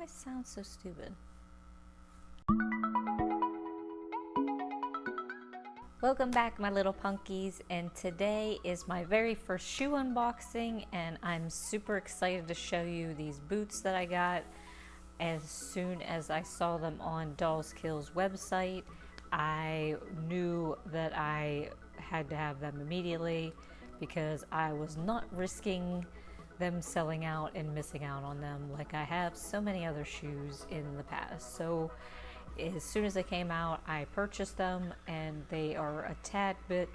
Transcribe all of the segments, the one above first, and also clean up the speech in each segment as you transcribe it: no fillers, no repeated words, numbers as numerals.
sound so stupid? Welcome back, my little punkies, and today is my very first shoe unboxing, and I'm super excited to show you these boots that I got. As soon as I saw them on Dolls Kill's website, I knew that I had to have them immediately because I was not risking them selling out and missing out on them like I have so many other shoes in the past. So as soon as they came out, I purchased them, and they are a tad bit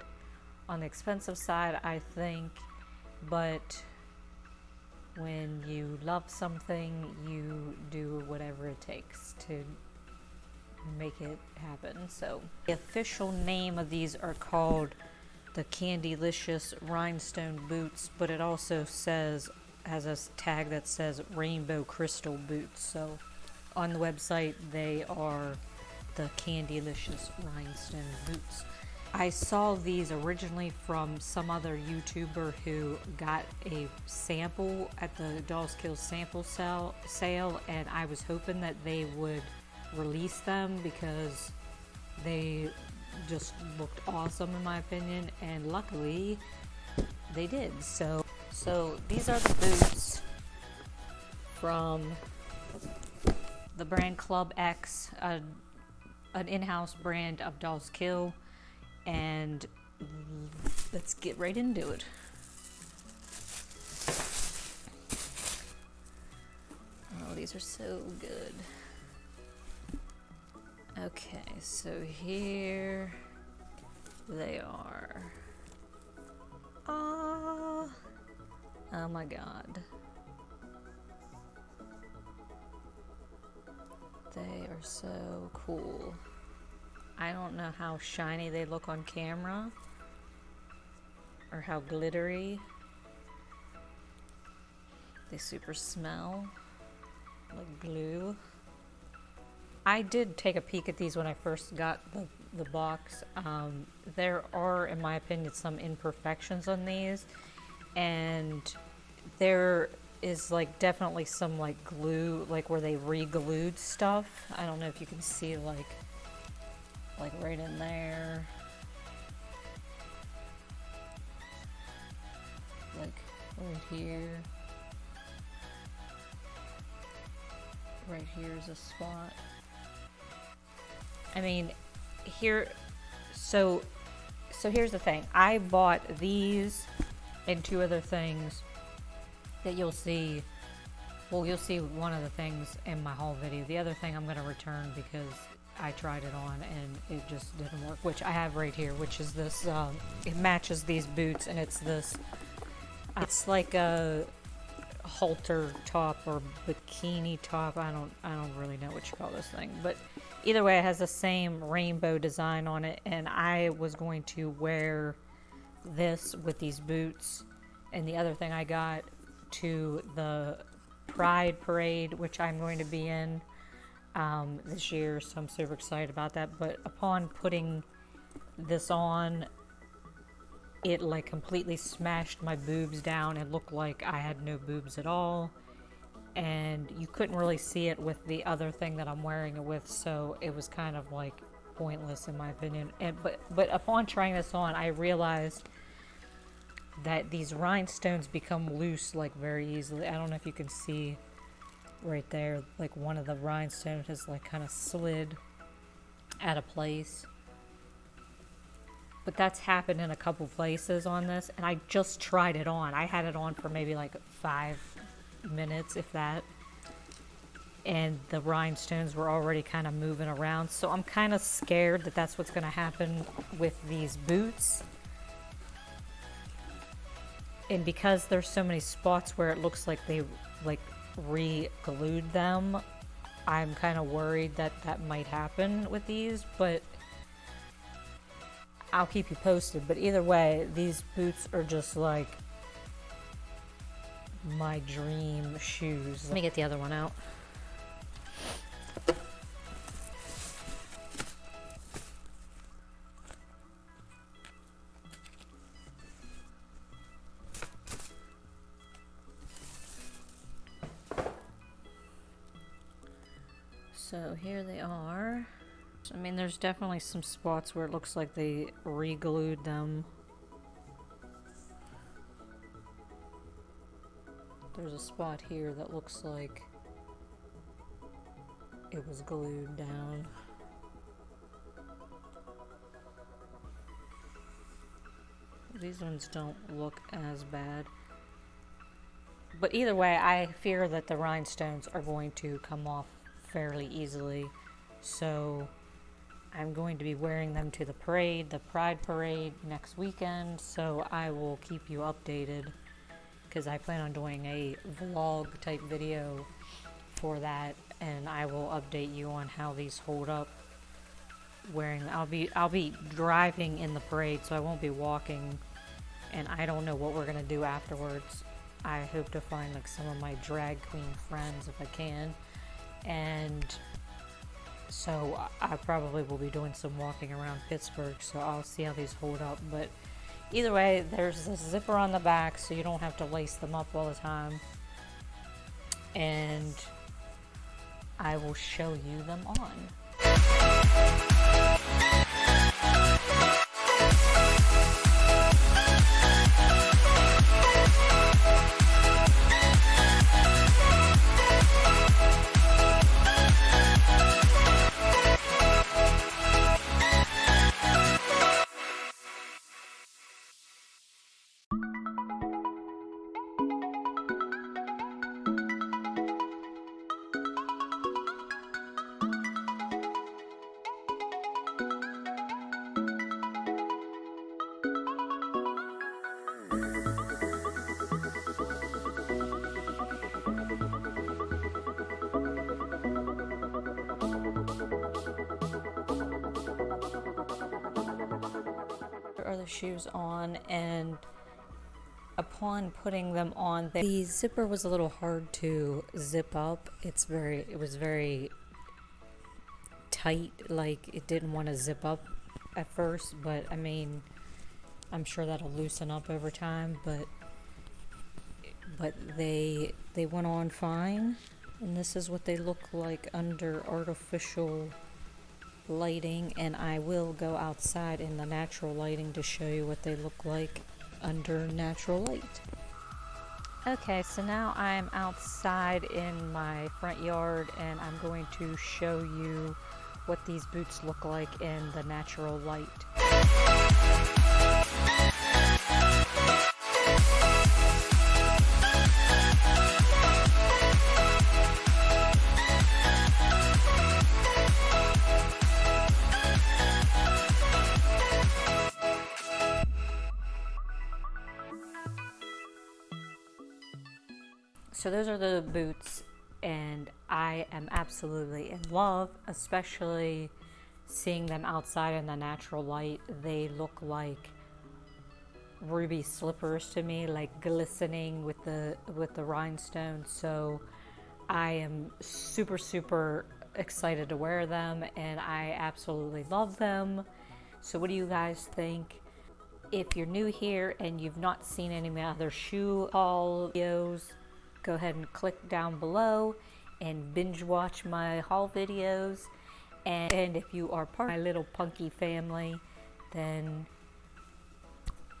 on the expensive side, I think, but when you love something, you do whatever it takes to make it happen. So the official name of these are called the Candylicious Rhinestone boots, but it also has a tag that says Rainbow Crystal boots. So on the website, they are the Candylicious Rhinestone boots. I saw these originally from some other YouTuber who got a sample at the Dolls Kill sample sale, and I was hoping that they would release them because they just looked awesome in my opinion, and luckily they did. So these are the boots from the brand Club X, an in-house brand of Dolls Kill, and let's get right into it. Oh, these are so good. Okay, so here they are. Oh my god. They are so cool. I don't know how shiny they look on camera or how glittery. They super smell like glue. I did take a peek at these when I first got the box. There are, in my opinion, some imperfections on these, and there is like definitely some like glue, like where they re-glued stuff. I don't know if you can see like right in there, like right here. Right here's a spot. I mean, here, so here's the thing. I bought these and two other things that you'll see. Well, you'll see one of the things in my haul video. The other thing I'm going to return because I tried it on and it just didn't work, which I have right here, which is this, it matches these boots, and it's this, it's like a halter top or bikini top. I don't really know what you call this thing, but either way, it has the same rainbow design on it, and I was going to wear this with these boots and the other thing I got to the Pride Parade, which I'm going to be in this year, so I'm super excited about that. But upon putting this on, it like completely smashed my boobs down. It looked like I had no boobs at all, and you couldn't really see it with the other thing that I'm wearing it with, so it was kind of like pointless in my opinion. And but upon trying this on, I realized that these rhinestones become loose like very easily. I don't know if you can see right there, like one of the rhinestones has like kind of slid out of place. But that's happened in a couple places on this, and I just tried it on. I had it on for maybe like 5 minutes, if that, and the rhinestones were already kind of moving around. So I'm kind of scared that that's what's going to happen with these boots. And because there's so many spots where it looks like they like re-glued them, I'm kind of worried that that might happen with these, but I'll keep you posted. But either way, these boots are just like my dream shoes. Let me get the other one out. So here they are. I mean, there's definitely some spots where it looks like they re-glued them. There's a spot here that looks like it was glued down. These ones don't look as bad. But either way, I fear that the rhinestones are going to come off fairly easily. So I'm going to be wearing them to the parade, the Pride Parade next weekend. So I will keep you updated because I plan on doing a vlog type video for that. And I will update you on how these hold up wearing. I'll be driving in the parade, so I won't be walking. And I don't know what we're gonna do afterwards. I hope to find like some of my drag queen friends if I can. And so I probably will be doing some walking around Pittsburgh, so I'll see how these hold up. But either way, there's a zipper on the back so you don't have to lace them up all the time. And I will show you them on. Are the shoes on, and upon putting them on, the zipper was a little hard to zip up. It was very tight, like it didn't want to zip up at first, but I mean, I'm sure that'll loosen up over time. But they went on fine, and this is what they look like under artificial lighting, and I will go outside in the natural lighting to show you what they look like under natural light. Okay, so now I'm outside in my front yard, and I'm going to show you what these boots look like in the natural light. So those are the boots, and I am absolutely in love, especially seeing them outside in the natural light. They look like ruby slippers to me, like glistening with the rhinestones. So I am super excited to wear them, and I absolutely love them. So what do you guys think? If you're new here and you've not seen any of my other shoe haul videos, go ahead and click down below and binge watch my haul videos. And if you are part of my little Punky family, then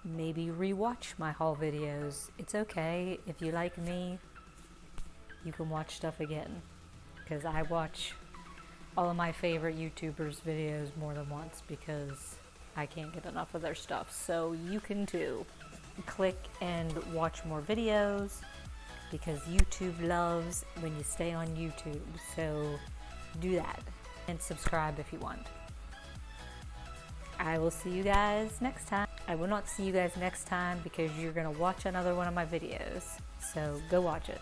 maybe rewatch my haul videos. It's okay. If you like me, you can watch stuff again, because I watch all of my favorite YouTubers videos more than once because I can't get enough of their stuff. So you can too. Click and watch more videos, because YouTube loves when you stay on YouTube. So do that, and subscribe if you want. I will see you guys next time. I will not see you guys next time because you're gonna watch another one of my videos. So go watch it.